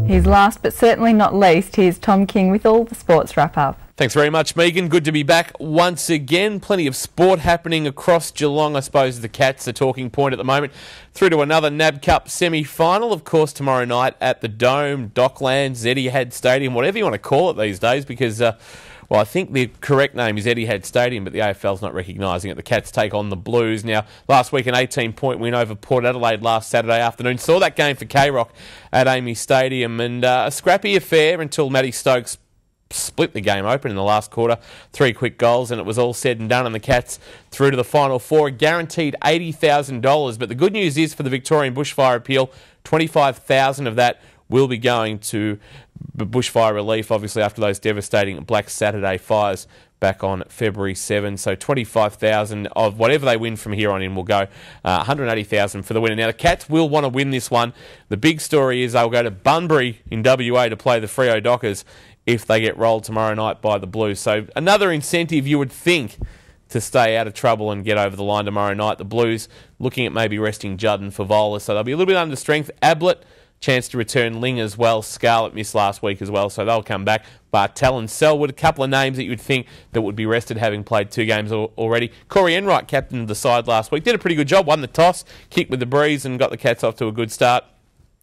He's last but certainly not least, here's Tom King with all the sports wrap-up. Thanks very much, Megan. Good to be back once again. Plenty of sport happening across Geelong. I suppose the Cats, the talking point at the moment. Through to another NAB Cup semi-final, of course, tomorrow night at the Dome, Docklands, Etihad Stadium, whatever you want to call it these days, because, well, I think the correct name is Etihad Stadium, but the AFL's not recognising it. The Cats take on the Blues. Now, last week an 18-point win over Port Adelaide last Saturday afternoon. Saw that game for K-Rock at Amy Stadium, and a scrappy affair until Matty Stokes split the game open in the last quarter. 3 quick goals and it was all said and done, and the Cats through to the Final Four, guaranteed $80,000. But the good news is for the Victorian Bushfire Appeal, $25,000 of that will be going to bushfire relief, obviously after those devastating Black Saturday fires back on February 7. So $25,000 of whatever they win from here on in will go. $180,000 for the winner. Now the Cats will want to win this one. The big story is they'll go to Bunbury in WA to play the Freo Dockers if they get rolled tomorrow night by the Blues. So another incentive you would think to stay out of trouble and get over the line tomorrow night. The Blues looking at maybe resting Judd and Favola, so they'll be a little bit under strength. Ablett, chance to return. Ling as well. Scarlett missed last week as well, so they'll come back. Bartel and Selwood, a couple of names that you would think that would be rested, having played 2 games already. Corey Enright, captain of the side last week, did a pretty good job, won the toss, kicked with the breeze and got the Cats off to a good start.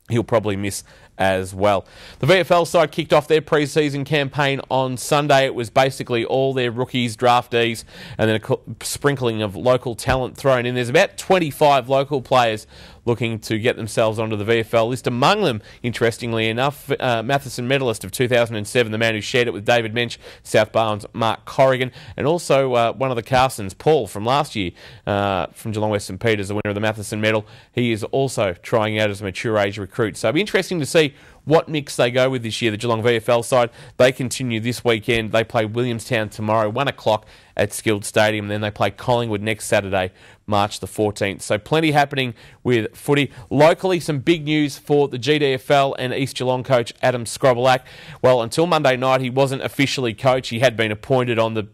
He'll probably miss as well. The VFL side kicked off their pre-season campaign on Sunday. It was basically all their rookies, draftees, and then a sprinkling of local talent thrown in. There's about 25 local players looking to get themselves onto the VFL list. Among them, interestingly enough, Matheson medalist of 2007, the man who shared it with David Mensch, South Barwon's Mark Corrigan, and also one of the Carsons, Paul, from last year, from Geelong West St Peters, the winner of the Matheson medal. He is also trying out as a mature age recruit. So it'll be interesting to see what mix they go with this year. The Geelong VFL side, they continue this weekend. They play Williamstown tomorrow, 1 o'clock at Skilled Stadium. Then they play Collingwood next Saturday, March the 14th. So plenty happening with footy. Locally, some big news for the GDFL and East Geelong coach Adam Scrobelack. Well, until Monday night, he wasn't officially coach. He had been appointed on the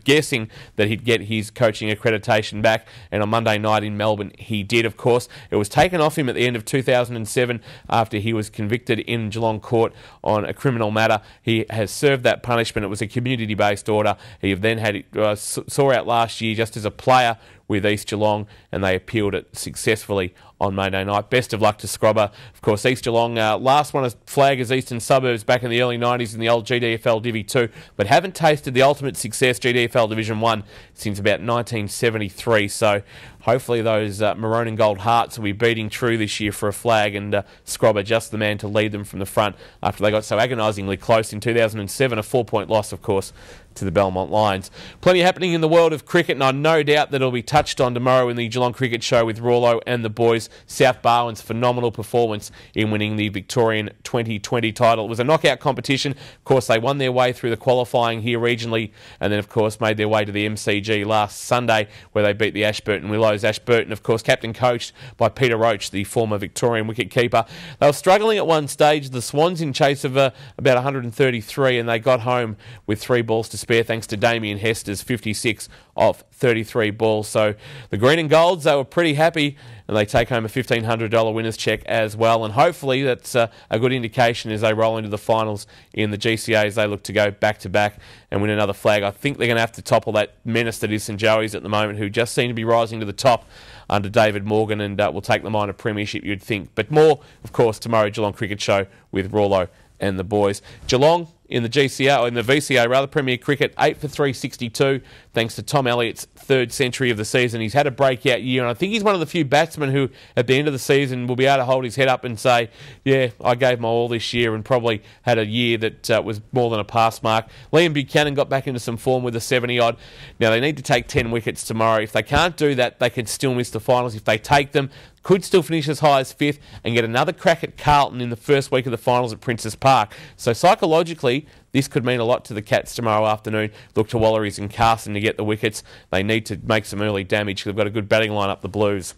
guessing that he'd get his coaching accreditation back, and on Monday night in Melbourne he did. Of course, it was taken off him at the end of 2007 after he was convicted in Geelong court on a criminal matter. He has served that punishment. It was a community-based order. He then had it saw out last year just as a player with East Geelong, and they appealed it successfully on Monday night. Best of luck to Scrobber. Of course, East Geelong last won a flag as Eastern Suburbs back in the early 90s in the old GDFL Divi 2, but haven't tasted the ultimate success, GDFL Division 1, since about 1973. So hopefully those maroon and gold hearts will be beating true this year for a flag, and Scrobber just the man to lead them from the front after they got so agonisingly close in 2007, a 4-point loss, of course, to the Belmont Lions. Plenty happening in the world of cricket, and I no doubt that it'll be touched on tomorrow in the Geelong Cricket Show with Rawlo and the boys. South Barwon's phenomenal performance in winning the Victorian 2020 title. It was a knockout competition. Of course, they won their way through the qualifying here regionally, and then, of course, made their way to the MCG last Sunday, where they beat the Ashburton Willows. Ashburton, of course, captain coached by Peter Roach, the former Victorian wicketkeeper. They were struggling at one stage. The Swans in chase of about 133, and they got home with 3 balls to spare thanks to Damien Hester's 56 off 33 balls. So the Green and Golds, they were pretty happy, and they take home a $1,500 winner's cheque as well. And hopefully that's a good indication as they roll into the finals in the GCA, as they look to go back-to-back and win another flag. I think they're going to have to topple that menace that is St Joey's at the moment, who just seem to be rising to the top under David Morgan, and will take them on a premiership, you'd think. But more, of course, tomorrow, Geelong Cricket Show with Rawlo and the boys. Geelong in the GCA, or in the VCA rather, Premier Cricket, 8 for 362, thanks to Tom Elliott's 3rd century of the season. He's had a breakout year, and I think he's one of the few batsmen who, at the end of the season, will be able to hold his head up and say, yeah, I gave my all this year, and probably had a year that was more than a pass mark. Liam Buchanan got back into some form with a 70-odd. Now, they need to take 10 wickets tomorrow. If they can't do that, they can still miss the finals. If they take them, could still finish as high as 5th and get another crack at Carlton in the first week of the finals at Princes Park. So psychologically, this could mean a lot to the Cats tomorrow afternoon. Look to Wallaries and Carson to get the wickets. They need to make some early damage. They've got a good batting line up, the Blues.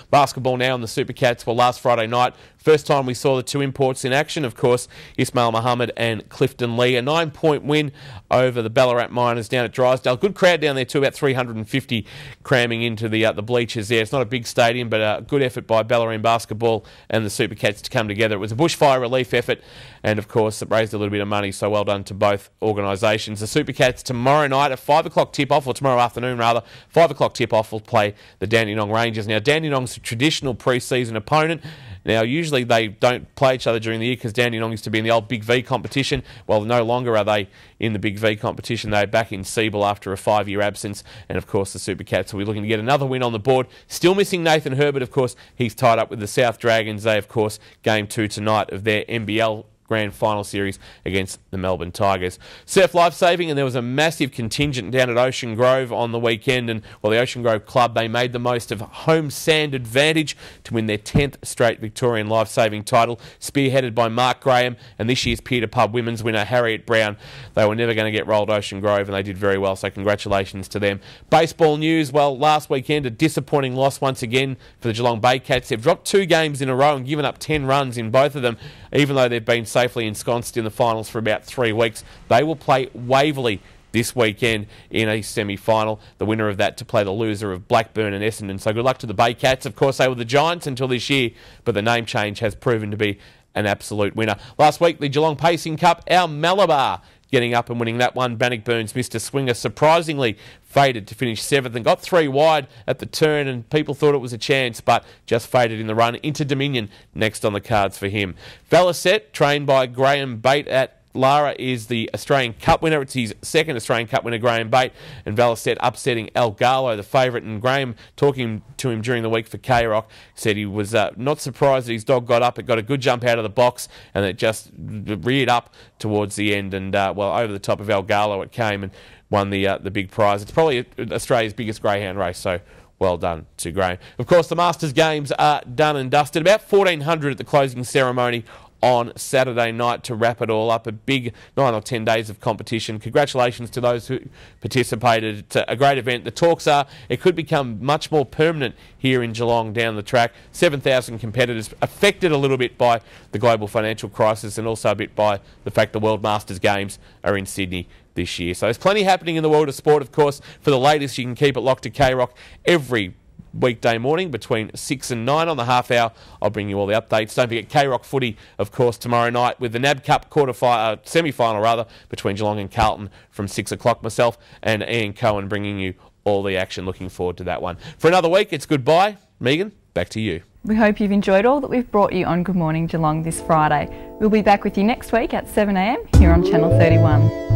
Basketball now in the Super Cats. Well, last Friday night, first time we saw the two imports in action, of course, Ismail Muhammad and Clifton Lee. A 9-point win over the Ballarat Miners down at Drysdale. Good crowd down there too, about 350 cramming into the bleachers there. It's not a big stadium, but a good effort by Ballerine Basketball and the Super Cats to come together. It was a bushfire relief effort, and of course, it raised a little bit of money, so well done to both organisations. The Super Cats tomorrow night at 5 o'clock tip-off, or tomorrow afternoon rather, 5 o'clock tip-off will play the Dandenong Rangers. Now, Dandenong's a traditional pre-season opponent. Now, usually they don't play each other during the year because Dandenong used to be in the old Big V competition. Well, no longer are they in the Big V competition. They're back in Siebel after a 5-year absence. And, of course, the Super Cats will be looking to get another win on the board. Still missing Nathan Herbert, of course. He's tied up with the South Dragons. They, of course, game 2 tonight of their NBL Grand Final Series against the Melbourne Tigers. Surf Lifesaving, and there was a massive contingent down at Ocean Grove on the weekend, and well, the Ocean Grove Club, they made the most of home sand advantage to win their 10th straight Victorian Lifesaving title, spearheaded by Mark Graham and this year's Pier to Pub Women's winner Harriet Brown. They were never going to get rolled Ocean Grove, and they did very well, so congratulations to them. Baseball news, well, last weekend a disappointing loss once again for the Geelong Bay Cats. They've dropped 2 games in a row and given up 10 runs in both of them, even though they've been safely ensconced in the finals for about 3 weeks. They will play Waverley this weekend in a semi-final. The winner of that to play the loser of Blackburn and Essendon. So good luck to the Bay Cats. Of course, they were the Giants until this year, but the name change has proven to be an absolute winner. Last week, the Geelong Pacing Cup, our Malabar getting up and winning that one. Bannockburn's Mr. Swinger surprisingly faded to finish 7th and got 3 wide at the turn, and people thought it was a chance, but just faded in the run into Dominion next on the cards for him. Valacet, trained by Graham Bate at Lara, is the Australian Cup winner. It's his 2nd Australian Cup winner, Graham Bate, and Valacet upsetting El Galo, the favourite. And Graham, talking to him during the week for K-Rock, said he was not surprised that his dog got up. It got a good jump out of the box, and it just reared up towards the end. And, well, over the top of El Galo it came and won the big prize. It's probably Australia's biggest greyhound race, so well done to Graham. Of course, the Masters Games are done and dusted. About 1,400 at the closing ceremony on Saturday night to wrap it all up. A big 9 or 10 days of competition. Congratulations to those who participated. It's a great event. The talks are it could become much more permanent here in Geelong down the track. 7,000 competitors, affected a little bit by the global financial crisis and also a bit by the fact the World Masters Games are in Sydney this year. So there's plenty happening in the world of sport, of course. For the latest, you can keep it locked to K-Rock every weekday morning between 6 and 9 on the half hour. I'll bring you all the updates. Don't forget K-Rock footy, of course, tomorrow night with the NAB Cup semi-final between Geelong and Carlton from 6 o'clock. Myself and Ian Cohen bringing you all the action. Looking forward to that one. For another week, it's goodbye. Megan, back to you. We hope you've enjoyed all that we've brought you on Good Morning Geelong this Friday. We'll be back with you next week at 7 AM here on Channel 31.